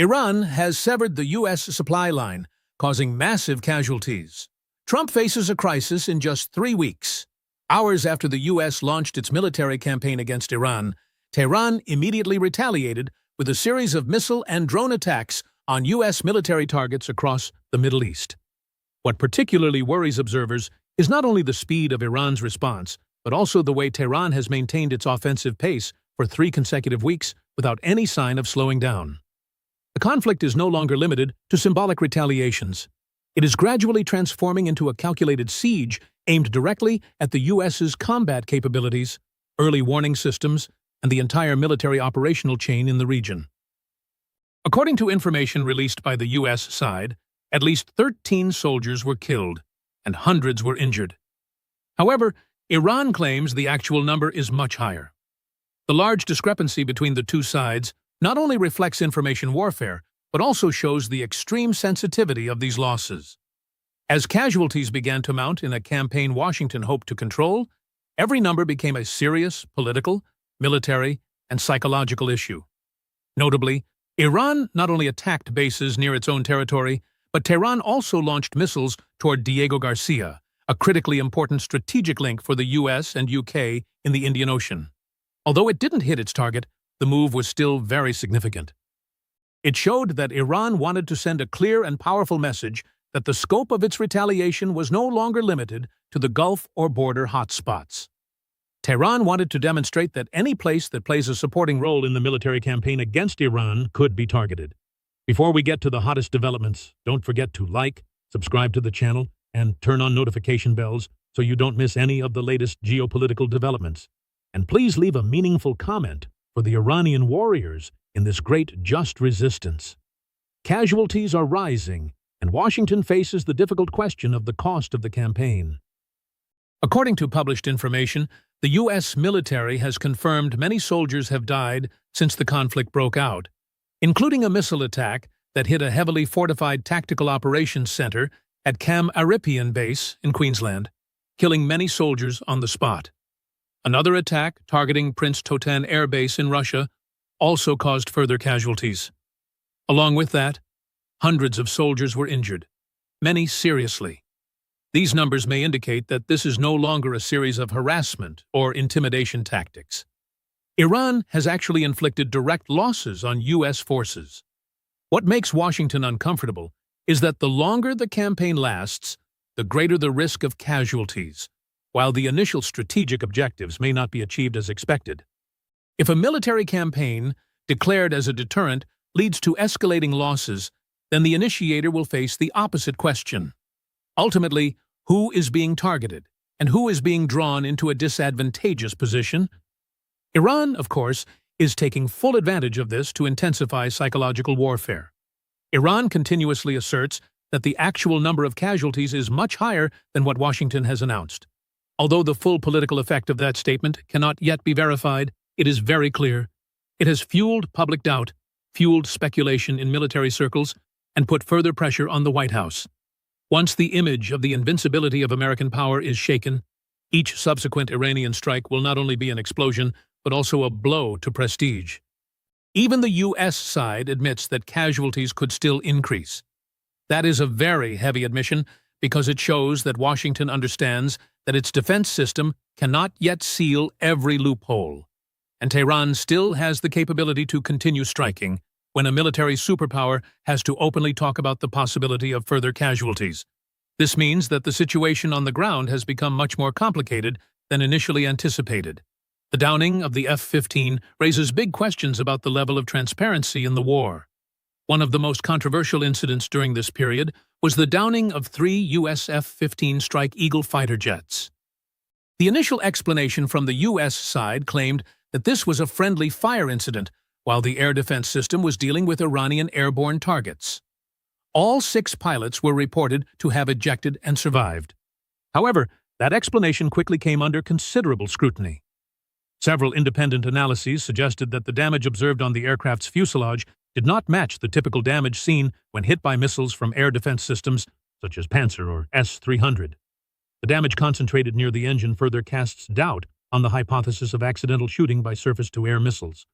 Iran has severed the U.S. supply line, causing massive casualties. Trump faces a crisis in just 3 weeks. Hours after the U.S. launched its military campaign against Iran, Tehran immediately retaliated with a series of missile and drone attacks on U.S. military targets across the Middle East. What particularly worries observers is not only the speed of Iran's response, but also the way Tehran has maintained its offensive pace for 3 consecutive weeks without any sign of slowing down. The conflict is no longer limited to symbolic retaliations. It is gradually transforming into a calculated siege aimed directly at the U.S.'s combat capabilities, early warning systems, and the entire military operational chain in the region. According to information released by the U.S. side, at least 13 soldiers were killed and hundreds were injured. However, Iran claims the actual number is much higher. The large discrepancy between the two sides not only reflects information warfare, but also shows the extreme sensitivity of these losses. As casualties began to mount in a campaign Washington hoped to control, every number became a serious political, military, and psychological issue. Notably, Iran not only attacked bases near its own territory, but Tehran also launched missiles toward Diego Garcia, a critically important strategic link for the US and UK in the Indian Ocean. Although it didn't hit its target, the move was still very significant. It showed that Iran wanted to send a clear and powerful message that the scope of its retaliation was no longer limited to the Gulf or border hotspots. Tehran wanted to demonstrate that any place that plays a supporting role in the military campaign against Iran could be targeted. Before we get to the hottest developments, don't forget to like, subscribe to the channel, and turn on notification bells so you don't miss any of the latest geopolitical developments. And please leave a meaningful comment for the Iranian warriors in this great just resistance. Casualties are rising, and Washington faces the difficult question of the cost of the campaign. According to published information, the U.S. military has confirmed many soldiers have died since the conflict broke out, including a missile attack that hit a heavily fortified tactical operations center at Cam Aripian Base in Queensland, killing many soldiers on the spot. Another attack targeting Prince Toten Air Base in Russia also caused further casualties. Along with that, hundreds of soldiers were injured, many seriously. These numbers may indicate that this is no longer a series of harassment or intimidation tactics. Iran has actually inflicted direct losses on U.S. forces. What makes Washington uncomfortable is that the longer the campaign lasts, the greater the risk of casualties, while the initial strategic objectives may not be achieved as expected. If a military campaign, declared as a deterrent, leads to escalating losses, then the initiator will face the opposite question. Ultimately, who is being targeted, and who is being drawn into a disadvantageous position? Iran, of course, is taking full advantage of this to intensify psychological warfare. Iran continuously asserts that the actual number of casualties is much higher than what Washington has announced. Although the full political effect of that statement cannot yet be verified, it is very clear. It has fueled public doubt, fueled speculation in military circles, and put further pressure on the White House. Once the image of the invincibility of American power is shaken, each subsequent Iranian strike will not only be an explosion, but also a blow to prestige. Even the U.S. side admits that casualties could still increase. That is a very heavy admission because it shows that Washington understands that its defense system cannot yet seal every loophole, and Tehran still has the capability to continue striking when a military superpower has to openly talk about the possibility of further casualties. This means that the situation on the ground has become much more complicated than initially anticipated. The downing of the F-15 raises big questions about the level of transparency in the war. One of the most controversial incidents during this period was the downing of 3 U.S. F-15 Strike Eagle fighter jets. The initial explanation from the U.S. side claimed that this was a friendly fire incident, while the air defense system was dealing with Iranian airborne targets. All 6 pilots were reported to have ejected and survived. However, that explanation quickly came under considerable scrutiny. Several independent analyses suggested that the damage observed on the aircraft's fuselage did not match the typical damage seen when hit by missiles from air defense systems such as Panzer or S-300. The damage concentrated near the engine further casts doubt on the hypothesis of accidental shooting by surface-to-air missiles.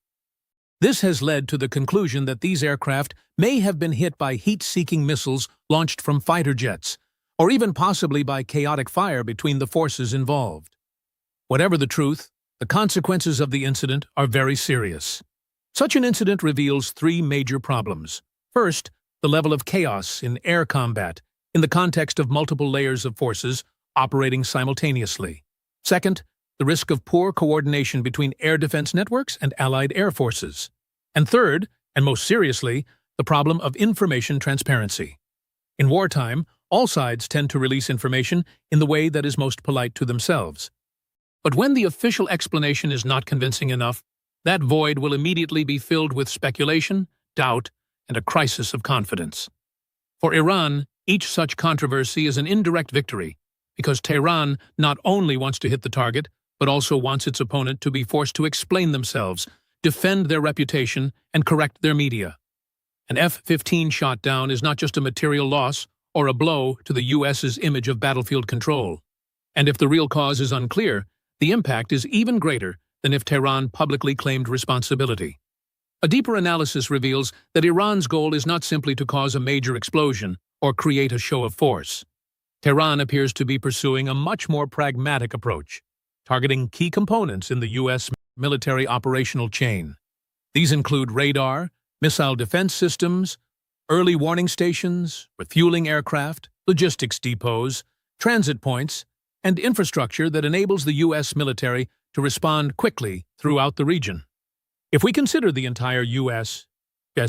This has led to the conclusion that these aircraft may have been hit by heat-seeking missiles launched from fighter jets, or even possibly by chaotic fire between the forces involved. Whatever the truth, the consequences of the incident are very serious. Such an incident reveals three major problems. First, the level of chaos in air combat in the context of multiple layers of forces operating simultaneously. Second, the risk of poor coordination between air defense networks and allied air forces. And third, and most seriously, the problem of information transparency. In wartime, all sides tend to release information in the way that is most polite to themselves. But when the official explanation is not convincing enough, that void will immediately be filled with speculation, doubt, and a crisis of confidence. For Iran, each such controversy is an indirect victory, because Tehran not only wants to hit the target, but also wants its opponent to be forced to explain themselves, defend their reputation, and correct their media. An F-15 shot down is not just a material loss or a blow to the U.S.'s image of battlefield control. And if the real cause is unclear, the impact is even greater than if Tehran publicly claimed responsibility. A deeper analysis reveals that Iran's goal is not simply to cause a major explosion or create a show of force. Tehran appears to be pursuing a much more pragmatic approach, targeting key components in the U.S. military operational chain. These include radar, missile defense systems, early warning stations, refueling aircraft, logistics depots, transit points, and infrastructure that enables the U.S. military to respond quickly throughout the region. If we consider the entire U.S.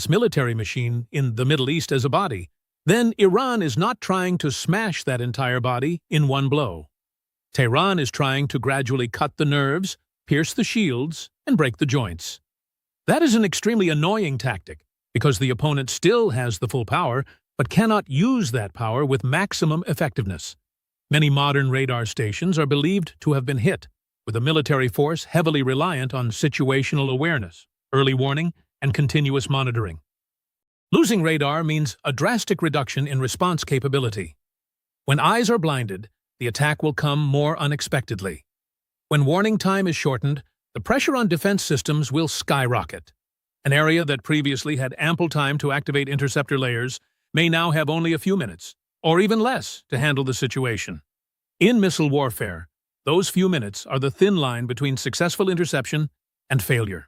military machine in the Middle East as a body, then Iran is not trying to smash that entire body in one blow. Tehran is trying to gradually cut the nerves, pierce the shields, and break the joints. That is an extremely annoying tactic, because the opponent still has the full power, but cannot use that power with maximum effectiveness. Many modern radar stations are believed to have been hit, with a military force heavily reliant on situational awareness, early warning, and continuous monitoring. Losing radar means a drastic reduction in response capability. When eyes are blinded, the attack will come more unexpectedly. When warning time is shortened, the pressure on defense systems will skyrocket. An area that previously had ample time to activate interceptor layers may now have only a few minutes, or even less, to handle the situation. In missile warfare, those few minutes are the thin line between successful interception and failure.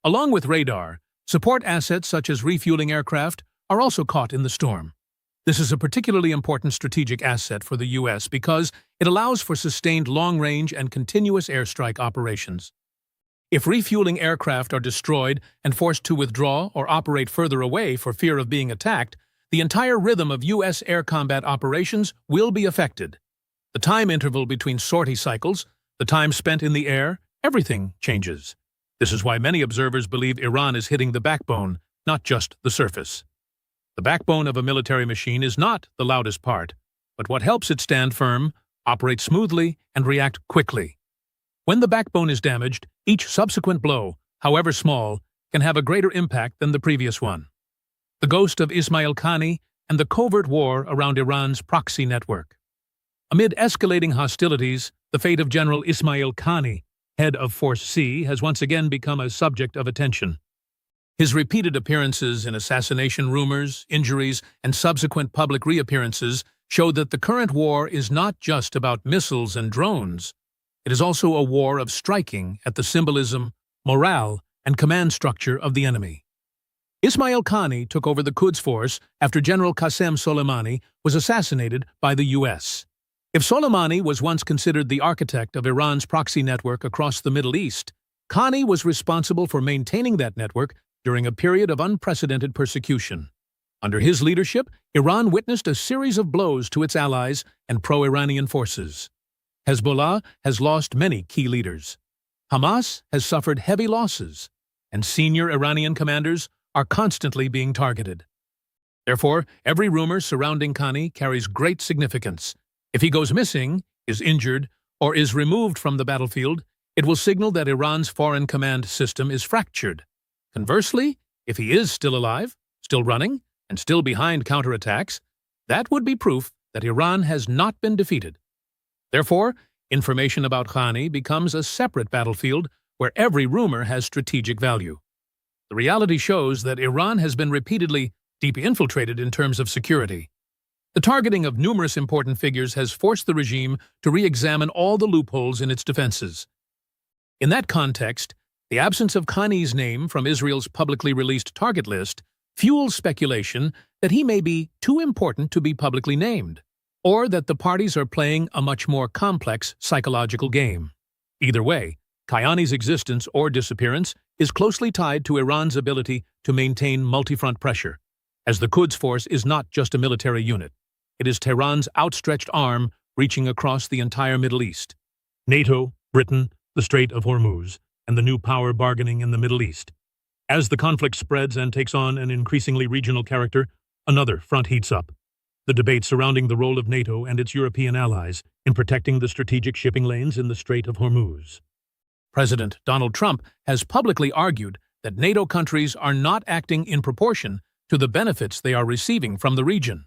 Along with radar, support assets such as refueling aircraft are also caught in the storm. This is a particularly important strategic asset for the U.S. because it allows for sustained long-range and continuous airstrike operations. If refueling aircraft are destroyed and forced to withdraw or operate further away for fear of being attacked, the entire rhythm of U.S. air combat operations will be affected. The time interval between sortie cycles, the time spent in the air, everything changes. This is why many observers believe Iran is hitting the backbone, not just the surface. The backbone of a military machine is not the loudest part, but what helps it stand firm, operate smoothly, and react quickly. When the backbone is damaged, each subsequent blow, however small, can have a greater impact than the previous one. The ghost of Ismail Khani and the covert war around Iran's proxy network. Amid escalating hostilities, the fate of General Ismail Khani, head of Force C, has once again become a subject of attention. His repeated appearances in assassination rumors, injuries, and subsequent public reappearances show that the current war is not just about missiles and drones. It is also a war of striking at the symbolism, morale, and command structure of the enemy. Ismail Khani took over the Quds Force after General Qasem Soleimani was assassinated by the U.S. If Soleimani was once considered the architect of Iran's proxy network across the Middle East, Khani was responsible for maintaining that network during a period of unprecedented persecution. Under his leadership, Iran witnessed a series of blows to its allies and pro-Iranian forces. Hezbollah has lost many key leaders. Hamas has suffered heavy losses, and senior Iranian commanders are constantly being targeted. Therefore, every rumor surrounding Khani carries great significance. If he goes missing, is injured, or is removed from the battlefield, it will signal that Iran's foreign command system is fractured. Conversely, if he is still alive, still running, and still behind counterattacks, that would be proof that Iran has not been defeated. Therefore, information about Khani becomes a separate battlefield where every rumor has strategic value. The reality shows that Iran has been repeatedly deeply infiltrated in terms of security. The targeting of numerous important figures has forced the regime to re-examine all the loopholes in its defenses. In that context, the absence of Khamenei's name from Israel's publicly released target list fuels speculation that he may be too important to be publicly named, or that the parties are playing a much more complex psychological game. Either way, Khamenei's existence or disappearance is closely tied to Iran's ability to maintain multi-front pressure, as the Quds Force is not just a military unit. It is Tehran's outstretched arm reaching across the entire Middle East. NATO, Britain, the Strait of Hormuz, and the new power bargaining in the Middle East. As the conflict spreads and takes on an increasingly regional character, another front heats up: the debate surrounding the role of NATO and its European allies in protecting the strategic shipping lanes in the Strait of Hormuz. President Donald Trump has publicly argued that NATO countries are not acting in proportion to the benefits they are receiving from the region.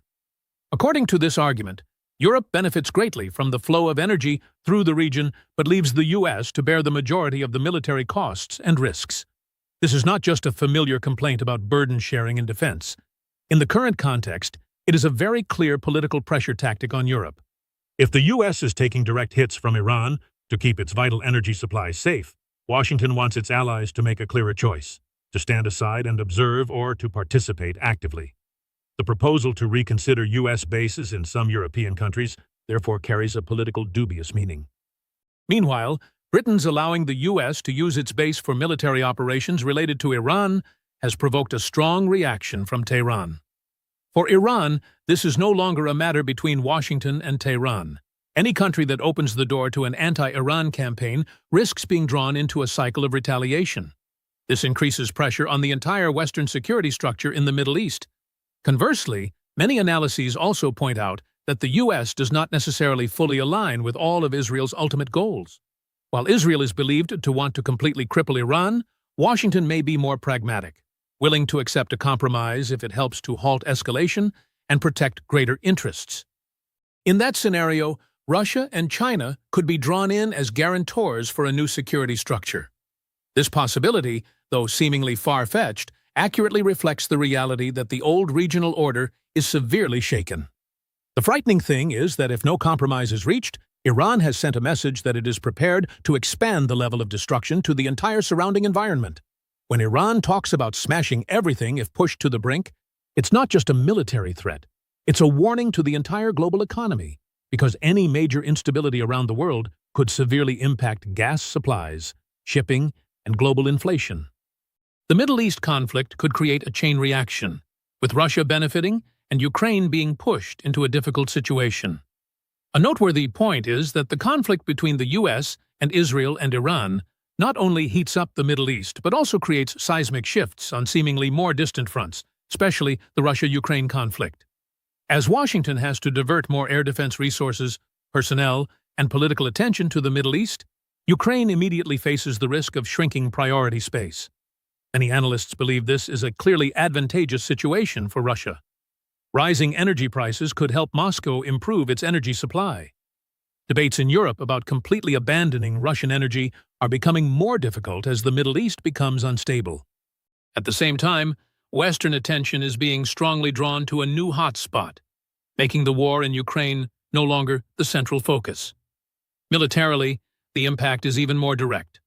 According to this argument, Europe benefits greatly from the flow of energy through the region but leaves the U.S. to bear the majority of the military costs and risks. This is not just a familiar complaint about burden sharing in defense. In the current context, it is a very clear political pressure tactic on Europe. If the U.S. is taking direct hits from Iran to keep its vital energy supplies safe, Washington wants its allies to make a clearer choice: to stand aside and observe or to participate actively. The proposal to reconsider U.S. bases in some European countries therefore carries a political dubious meaning. Meanwhile, Britain's allowing the U.S. to use its base for military operations related to Iran has provoked a strong reaction from Tehran. For Iran, this is no longer a matter between Washington and Tehran. Any country that opens the door to an anti-Iran campaign risks being drawn into a cycle of retaliation. This increases pressure on the entire Western security structure in the Middle East. Conversely, many analyses also point out that the U.S. does not necessarily fully align with all of Israel's ultimate goals. While Israel is believed to want to completely cripple Iran, Washington may be more pragmatic, willing to accept a compromise if it helps to halt escalation and protect greater interests. In that scenario, Russia and China could be drawn in as guarantors for a new security structure. This possibility, though seemingly far-fetched, accurately reflects the reality that the old regional order is severely shaken. The frightening thing is that if no compromise is reached, Iran has sent a message that it is prepared to expand the level of destruction to the entire surrounding environment. When Iran talks about smashing everything if pushed to the brink, it's not just a military threat. It's a warning to the entire global economy, because any major instability around the world could severely impact gas supplies, shipping, and global inflation. The Middle East conflict could create a chain reaction, with Russia benefiting and Ukraine being pushed into a difficult situation. A noteworthy point is that the conflict between the U.S. and Israel and Iran not only heats up the Middle East, but also creates seismic shifts on seemingly more distant fronts, especially the Russia-Ukraine conflict. As Washington has to divert more air defense resources, personnel, and political attention to the Middle East, Ukraine immediately faces the risk of shrinking priority space. Many analysts believe this is a clearly advantageous situation for Russia. Rising energy prices could help Moscow improve its energy supply. Debates in Europe about completely abandoning Russian energy are becoming more difficult as the Middle East becomes unstable. At the same time, Western attention is being strongly drawn to a new hotspot, making the war in Ukraine no longer the central focus. Militarily, the impact is even more direct.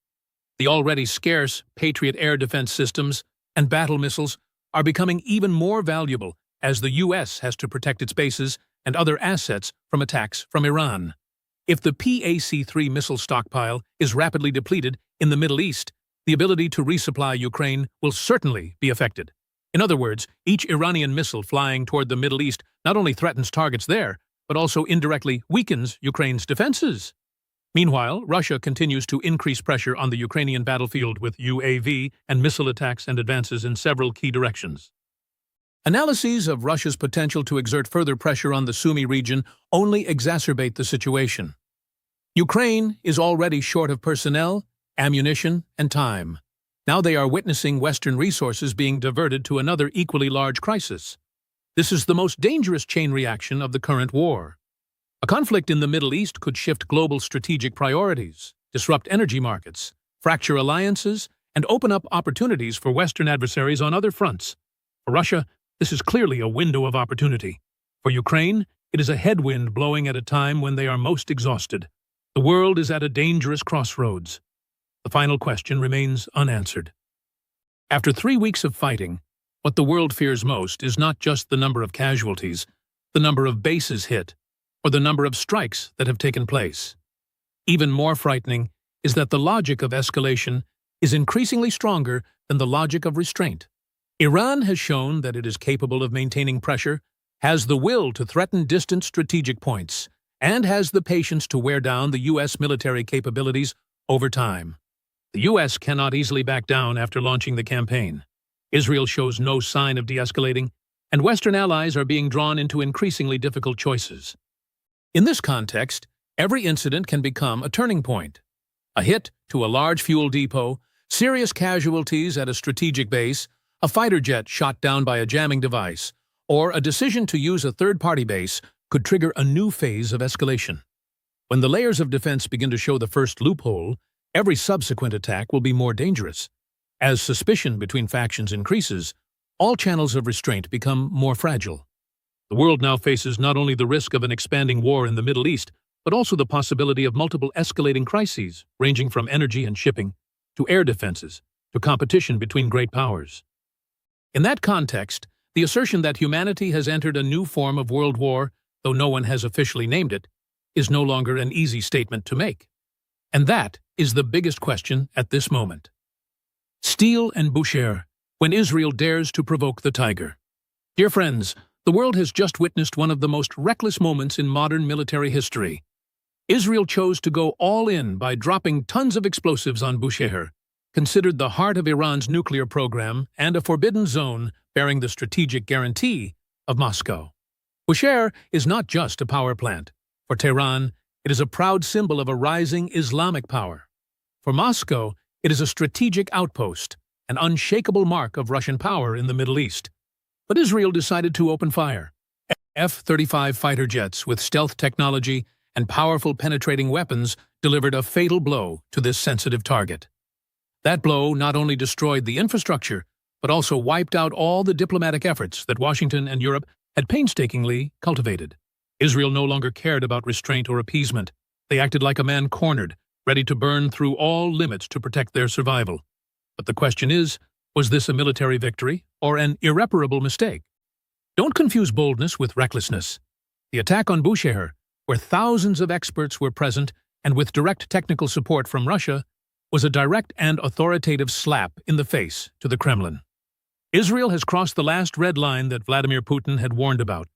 The already scarce Patriot air defense systems and battle missiles are becoming even more valuable as the U.S. has to protect its bases and other assets from attacks from Iran. If the PAC-3 missile stockpile is rapidly depleted in the Middle East, the ability to resupply Ukraine will certainly be affected. In other words, each Iranian missile flying toward the Middle East not only threatens targets there, but also indirectly weakens Ukraine's defenses. Meanwhile, Russia continues to increase pressure on the Ukrainian battlefield with UAV and missile attacks and advances in several key directions. Analyses of Russia's potential to exert further pressure on the Sumy region only exacerbate the situation. Ukraine is already short of personnel, ammunition, and time. Now they are witnessing Western resources being diverted to another equally large crisis. This is the most dangerous chain reaction of the current war. A conflict in the Middle East could shift global strategic priorities, disrupt energy markets, fracture alliances, and open up opportunities for Western adversaries on other fronts. For Russia, this is clearly a window of opportunity. For Ukraine, it is a headwind blowing at a time when they are most exhausted. The world is at a dangerous crossroads. The final question remains unanswered. After 3 weeks of fighting, what the world fears most is not just the number of casualties, the number of bases hit, or the number of strikes that have taken place. Even more frightening is that the logic of escalation is increasingly stronger than the logic of restraint. Iran has shown that it is capable of maintaining pressure, has the will to threaten distant strategic points, and has the patience to wear down the U.S. military capabilities over time. The U.S. cannot easily back down after launching the campaign. Israel shows no sign of de-escalating, and Western allies are being drawn into increasingly difficult choices. In this context, every incident can become a turning point. A hit to a large fuel depot, serious casualties at a strategic base, a fighter jet shot down by a jamming device, or a decision to use a third-party base could trigger a new phase of escalation. When the layers of defense begin to show the first loophole, every subsequent attack will be more dangerous. As suspicion between factions increases, all channels of restraint become more fragile. The world now faces not only the risk of an expanding war in the Middle East, but also the possibility of multiple escalating crises, ranging from energy and shipping, to air defenses, to competition between great powers. In that context, the assertion that humanity has entered a new form of world war, though no one has officially named it, is no longer an easy statement to make. And that is the biggest question at this moment. Steel and Bushehr, when Israel dares to provoke the tiger. Dear friends, the world has just witnessed one of the most reckless moments in modern military history. Israel chose to go all in by dropping tons of explosives on Bushehr, considered the heart of Iran's nuclear program and a forbidden zone bearing the strategic guarantee of Moscow. Bushehr is not just a power plant. For Tehran, it is a proud symbol of a rising Islamic power. For Moscow, it is a strategic outpost, an unshakable mark of Russian power in the Middle East. But Israel decided to open fire. F-35 fighter jets with stealth technology and powerful penetrating weapons delivered a fatal blow to this sensitive target. That blow not only destroyed the infrastructure, but also wiped out all the diplomatic efforts that Washington and Europe had painstakingly cultivated. Israel no longer cared about restraint or appeasement. They acted like a man cornered, ready to burn through all limits to protect their survival. But the question is, was this a military victory or an irreparable mistake? Don't confuse boldness with recklessness. The attack on Bushehr, where thousands of experts were present and with direct technical support from Russia, was a direct and authoritative slap in the face to the Kremlin. Israel has crossed the last red line that Vladimir Putin had warned about.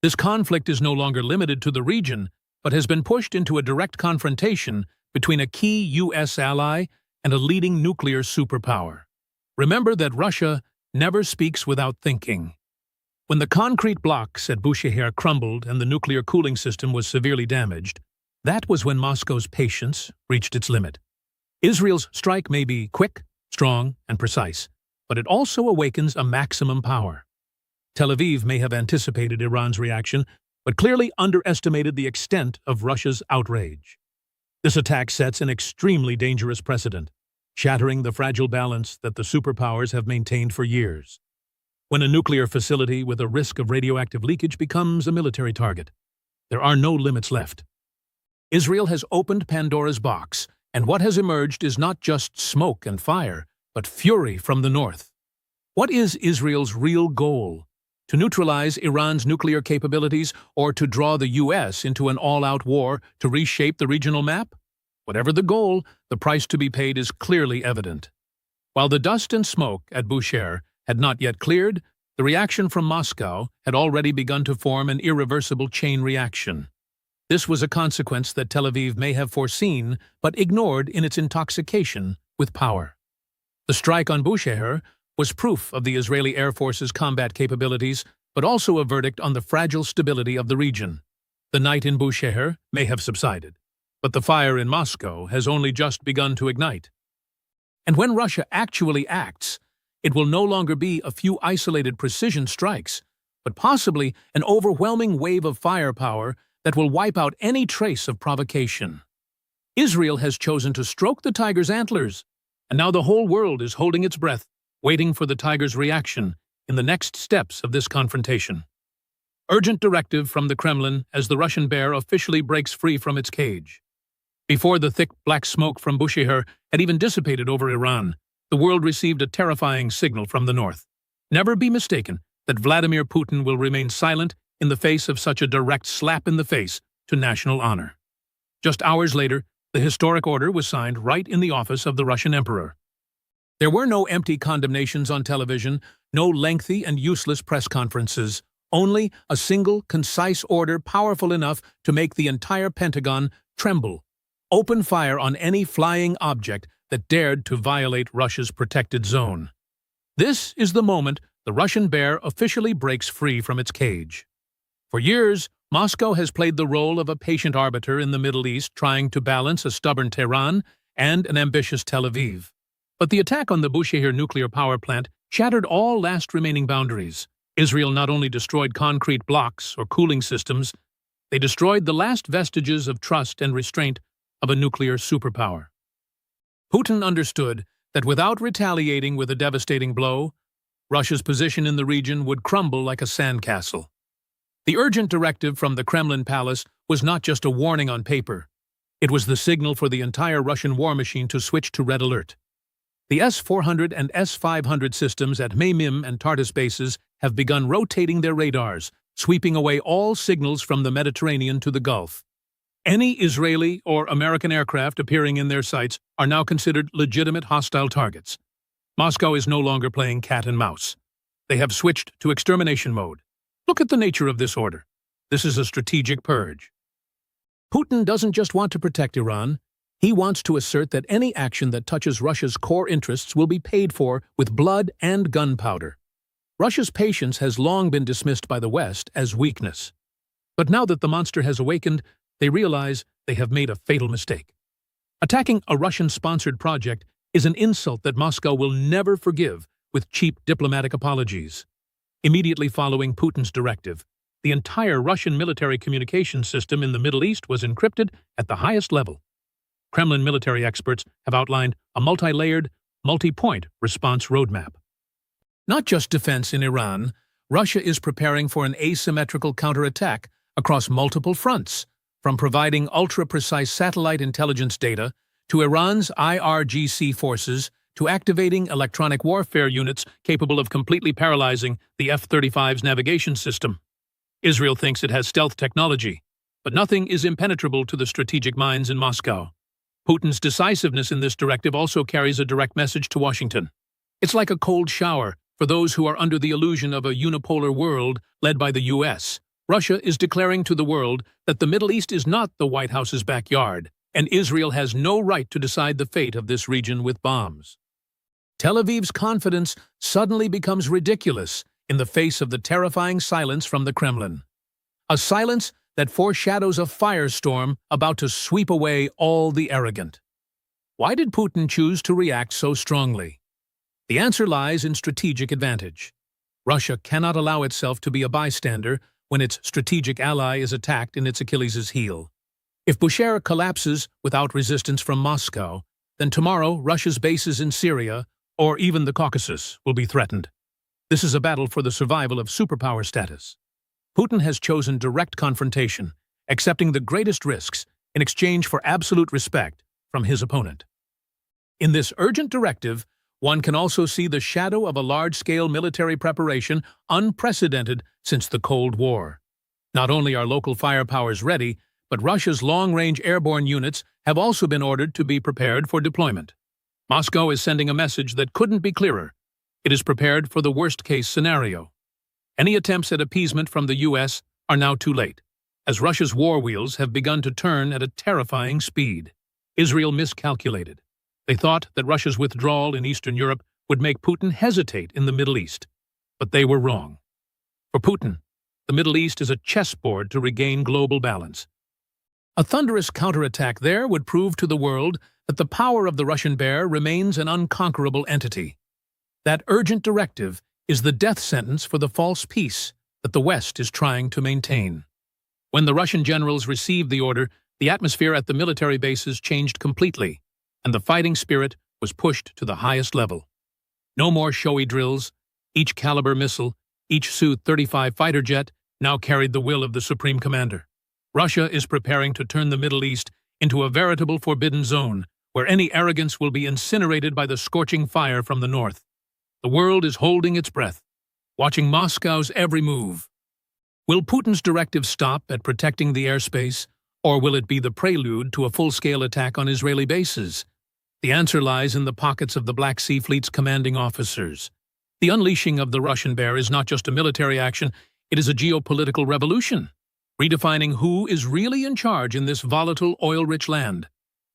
This conflict is no longer limited to the region, but has been pushed into a direct confrontation between a key U.S. ally and a leading nuclear superpower. Remember that Russia never speaks without thinking. When the concrete blocks at Bushehr crumbled and the nuclear cooling system was severely damaged, that was when Moscow's patience reached its limit. Israel's strike may be quick, strong, and precise, but it also awakens a maximum power. Tel Aviv may have anticipated Iran's reaction, but clearly underestimated the extent of Russia's outrage. This attack sets an extremely dangerous precedent, shattering the fragile balance that the superpowers have maintained for years. When a nuclear facility with a risk of radioactive leakage becomes a military target, there are no limits left. Israel has opened Pandora's box, and what has emerged is not just smoke and fire, but fury from the north. What is Israel's real goal? To neutralize Iran's nuclear capabilities or to draw the U.S. into an all-out war to reshape the regional map? Whatever the goal, the price to be paid is clearly evident. While the dust and smoke at Bushehr had not yet cleared, the reaction from Moscow had already begun to form an irreversible chain reaction. This was a consequence that Tel Aviv may have foreseen but ignored in its intoxication with power. The strike on Bushehr was proof of the Israeli Air Force's combat capabilities, but also a verdict on the fragile stability of the region. The night in Bushehr may have subsided, but the fire in Moscow has only just begun to ignite. And when Russia actually acts, it will no longer be a few isolated precision strikes, but possibly an overwhelming wave of firepower that will wipe out any trace of provocation. Israel has chosen to stroke the tiger's antlers, And now the whole world is holding its breath, waiting for the tiger's reaction in the next steps of this confrontation. Urgent directive from the Kremlin as the Russian bear officially breaks free from its cage. Before the thick black smoke from Bushehr had even dissipated over Iran, the world received a terrifying signal from the north. Never be mistaken that Vladimir Putin will remain silent in the face of such a direct slap in the face to national honor. Just hours later, the historic order was signed right in the office of the Russian emperor. There were no empty condemnations on television, no lengthy and useless press conferences, only a single, concise order powerful enough to make the entire Pentagon tremble. Open fire on any flying object that dared to violate Russia's protected zone. This is the moment the Russian bear officially breaks free from its cage. For years, Moscow has played the role of a patient arbiter in the Middle East, trying to balance a stubborn Tehran and an ambitious Tel Aviv. But the attack on the Bushehr nuclear power plant shattered all last remaining boundaries. Israel not only destroyed concrete blocks or cooling systems, they destroyed the last vestiges of trust and restraint of a nuclear superpower. Putin understood that without retaliating with a devastating blow, Russia's position in the region would crumble like a sandcastle. The urgent directive from the Kremlin palace was not just a warning on paper. It was the signal for the entire Russian war machine to switch to red alert. The S-400 and S-500 systems at Maymim and Tartus bases have begun rotating their radars, sweeping away all signals from the Mediterranean to the Gulf. Any Israeli or American aircraft appearing in their sights are now considered legitimate hostile targets. Moscow is no longer playing cat and mouse. They have switched to extermination mode. Look at the nature of this order. This is a strategic purge. Putin doesn't just want to protect Iran. He wants to assert that any action that touches Russia's core interests will be paid for with blood and gunpowder. Russia's patience has long been dismissed by the West as weakness. But now that the monster has awakened, they realize they have made a fatal mistake. Attacking a Russian-sponsored project is an insult that Moscow will never forgive with cheap diplomatic apologies. Immediately following Putin's directive, the entire Russian military communications system in the Middle East was encrypted at the highest level. Kremlin military experts have outlined a multi-layered, multi-point response roadmap. Not just defense in Iran, Russia is preparing for an asymmetrical counterattack across multiple fronts, from providing ultra-precise satellite intelligence data to Iran's IRGC forces to activating electronic warfare units capable of completely paralyzing the F-35's navigation system. Israel thinks it has stealth technology, but nothing is impenetrable to the strategic minds in Moscow. Putin's decisiveness in this directive also carries a direct message to Washington. It's like a cold shower for those who are under the illusion of a unipolar world led by the U.S. Russia is declaring to the world that the Middle East is not the White House's backyard, and Israel has no right to decide the fate of this region with bombs. Tel Aviv's confidence suddenly becomes ridiculous in the face of the terrifying silence from the Kremlin. A silence that foreshadows a firestorm about to sweep away all the arrogant. Why did Putin choose to react so strongly? The answer lies in strategic advantage. Russia cannot allow itself to be a bystander when its strategic ally is attacked in its Achilles' heel. If Bushehr collapses without resistance from Moscow, then tomorrow Russia's bases in Syria, or even the Caucasus, will be threatened. This is a battle for the survival of superpower status. Putin has chosen direct confrontation, accepting the greatest risks in exchange for absolute respect from his opponent. In this urgent directive, one can also see the shadow of a large-scale military preparation unprecedented since the Cold War. Not only are local firepowers ready, but Russia's long-range airborne units have also been ordered to be prepared for deployment. Moscow is sending a message that couldn't be clearer. It is prepared for the worst-case scenario. Any attempts at appeasement from the U.S. are now too late, as Russia's war wheels have begun to turn at a terrifying speed. Israel miscalculated. They thought that Russia's withdrawal in Eastern Europe would make Putin hesitate in the Middle East. But they were wrong. For Putin, the Middle East is a chessboard to regain global balance. A thunderous counterattack there would prove to the world that the power of the Russian bear remains an unconquerable entity. That urgent directive is the death sentence for the false peace that the West is trying to maintain. When the Russian generals received the order, the atmosphere at the military bases changed completely, and the fighting spirit was pushed to the highest level. No more showy drills. Each Caliber missile, each Su-35 fighter jet now carried the will of the Supreme Commander. Russia is preparing to turn the Middle East into a veritable forbidden zone, where any arrogance will be incinerated by the scorching fire from the north. The world is holding its breath, watching Moscow's every move. Will Putin's directive stop at protecting the airspace, or will it be the prelude to a full-scale attack on Israeli bases? The answer lies in the pockets of the Black Sea Fleet's commanding officers. The unleashing of the Russian bear is not just a military action, it is a geopolitical revolution, redefining who is really in charge in this volatile, oil-rich land.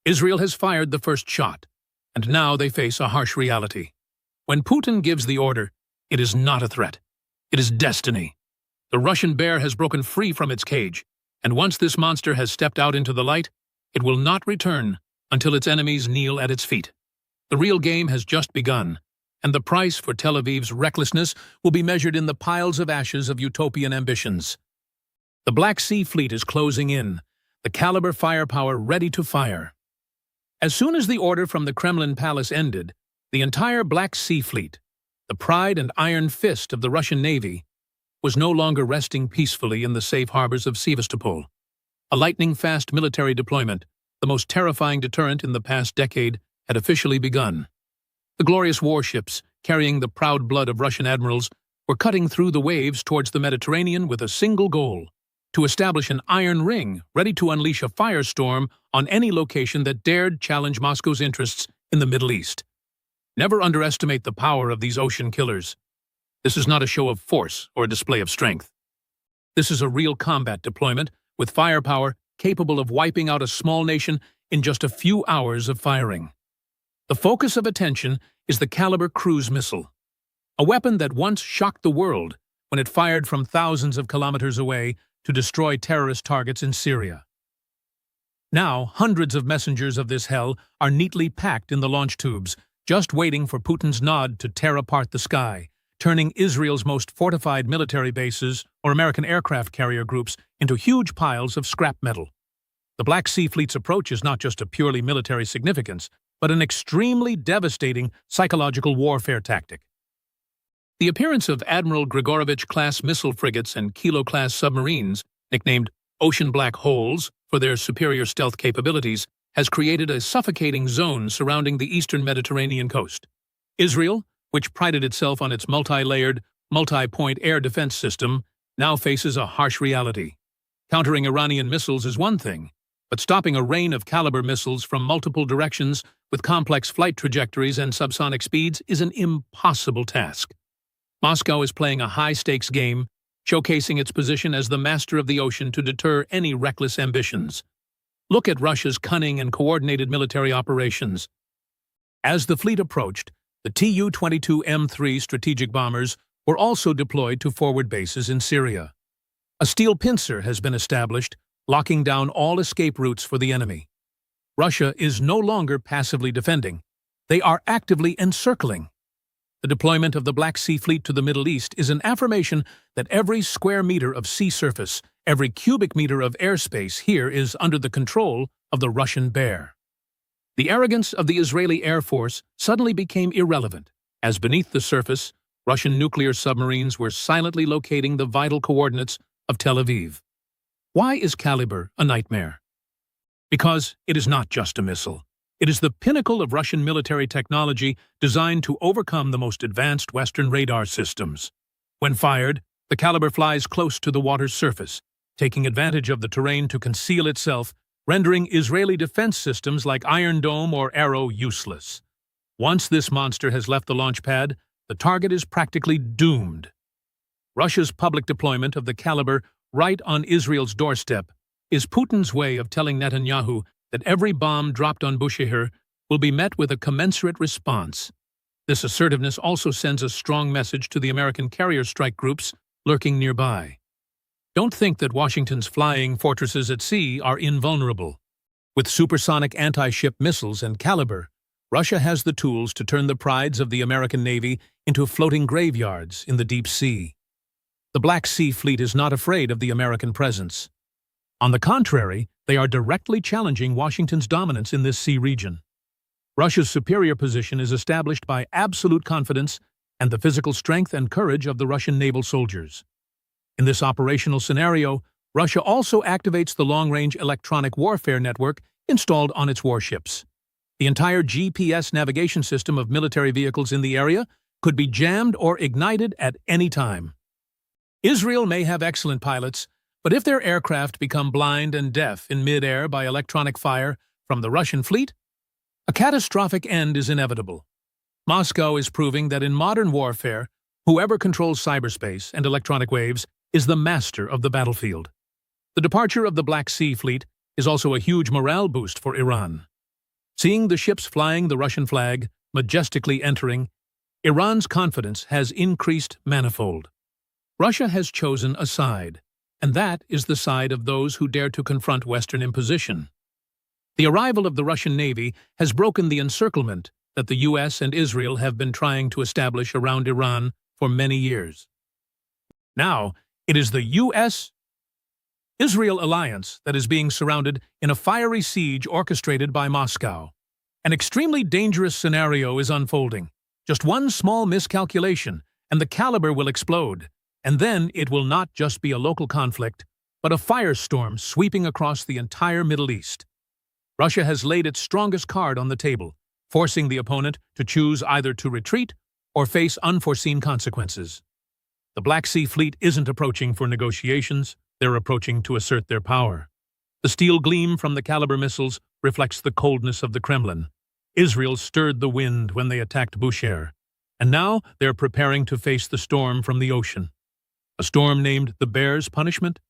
Israel has fired the first shot, and now they face a harsh reality. When Putin gives the order, it is not a threat. It is destiny. The Russian bear has broken free from its cage, and once this monster has stepped out into the light, it will not return until its enemies kneel at its feet. The real game has just begun, and the price for Tel Aviv's recklessness will be measured in the piles of ashes of utopian ambitions. The Black Sea Fleet is closing in, the Caliber firepower ready to fire. As soon as the order from the Kremlin palace ended, the entire Black Sea Fleet, the pride and iron fist of the Russian Navy, was no longer resting peacefully in the safe harbors of Sevastopol. A lightning-fast military deployment, the most terrifying deterrent in the past decade, had officially begun. The glorious warships, carrying the proud blood of Russian admirals, were cutting through the waves towards the Mediterranean with a single goal: to establish an iron ring ready to unleash a firestorm on any location that dared challenge Moscow's interests in the Middle East. Never underestimate the power of these ocean killers. This is not a show of force or a display of strength. This is a real combat deployment with firepower capable of wiping out a small nation in just a few hours of firing. The focus of attention is the Caliber cruise missile, a weapon that once shocked the world when it fired from thousands of kilometers away to destroy terrorist targets in Syria. Now, hundreds of messengers of this hell are neatly packed in the launch tubes, just waiting for Putin's nod to tear apart the sky, turning Israel's most fortified military bases or American aircraft carrier groups into huge piles of scrap metal. The Black Sea Fleet's approach is not just a purely military significance, but an extremely devastating psychological warfare tactic. The appearance of Admiral Grigorovich-class missile frigates and Kilo-class submarines, nicknamed ocean black holes for their superior stealth capabilities, has created a suffocating zone surrounding the eastern Mediterranean coast. Israel, which prided itself on its multi-layered, multi-point air defense system, now faces a harsh reality. Countering Iranian missiles is one thing, but stopping a rain of Caliber missiles from multiple directions with complex flight trajectories and subsonic speeds is an impossible task. Moscow is playing a high-stakes game, showcasing its position as the master of the ocean to deter any reckless ambitions. Look at Russia's cunning and coordinated military operations. As the fleet approached, the Tu-22M3 strategic bombers were also deployed to forward bases in Syria. A steel pincer has been established, locking down all escape routes for the enemy. Russia is no longer passively defending. They are actively encircling. The deployment of the Black Sea Fleet to the Middle East is an affirmation that every square meter of sea surface, every cubic meter of airspace here is under the control of the Russian bear. The arrogance of the Israeli Air Force suddenly became irrelevant, as beneath the surface, Russian nuclear submarines were silently locating the vital coordinates of Tel Aviv. Why is Caliber a nightmare? Because it is not just a missile. It is the pinnacle of Russian military technology designed to overcome the most advanced Western radar systems. When fired, the Caliber flies close to the water's surface, taking advantage of the terrain to conceal itself, rendering Israeli defense systems like Iron Dome or Arrow useless. Once this monster has left the launch pad, the target is practically doomed. Russia's public deployment of the Caliber right on Israel's doorstep is Putin's way of telling Netanyahu that every bomb dropped on Bushehr will be met with a commensurate response. This assertiveness also sends a strong message to the American carrier strike groups lurking nearby. Don't think that Washington's flying fortresses at sea are invulnerable. With supersonic anti-ship missiles and Caliber, Russia has the tools to turn the prides of the American Navy into floating graveyards in the deep sea. The Black Sea Fleet is not afraid of the American presence. On the contrary, they are directly challenging Washington's dominance in this sea region. Russia's superior position is established by absolute confidence and the physical strength and courage of the Russian naval soldiers. In this operational scenario, Russia also activates the long-range electronic warfare network installed on its warships. The entire GPS navigation system of military vehicles in the area could be jammed or ignited at any time. Israel may have excellent pilots, but if their aircraft become blind and deaf in mid-air by electronic fire from the Russian fleet, a catastrophic end is inevitable. Moscow is proving that in modern warfare, whoever controls cyberspace and electronic waves is the master of the battlefield. The departure of the Black Sea Fleet is also a huge morale boost for Iran. Seeing the ships flying the Russian flag, majestically entering, Iran's confidence has increased manifold. Russia has chosen a side, and that is the side of those who dare to confront Western imposition. The arrival of the Russian Navy has broken the encirclement that the US and Israel have been trying to establish around Iran for many years. Now, it is the US-Israel alliance that is being surrounded in a fiery siege orchestrated by Moscow. An extremely dangerous scenario is unfolding. Just one small miscalculation, and the caliber will explode. And then it will not just be a local conflict, but a firestorm sweeping across the entire Middle East. Russia has laid its strongest card on the table, forcing the opponent to choose either to retreat or face unforeseen consequences. The Black Sea Fleet isn't approaching for negotiations, they're approaching to assert their power. The steel gleam from the Caliber missiles reflects the coldness of the Kremlin. Israel stirred the wind when they attacked Bushehr, and now they're preparing to face the storm from the ocean. A storm named the Bear's Punishment?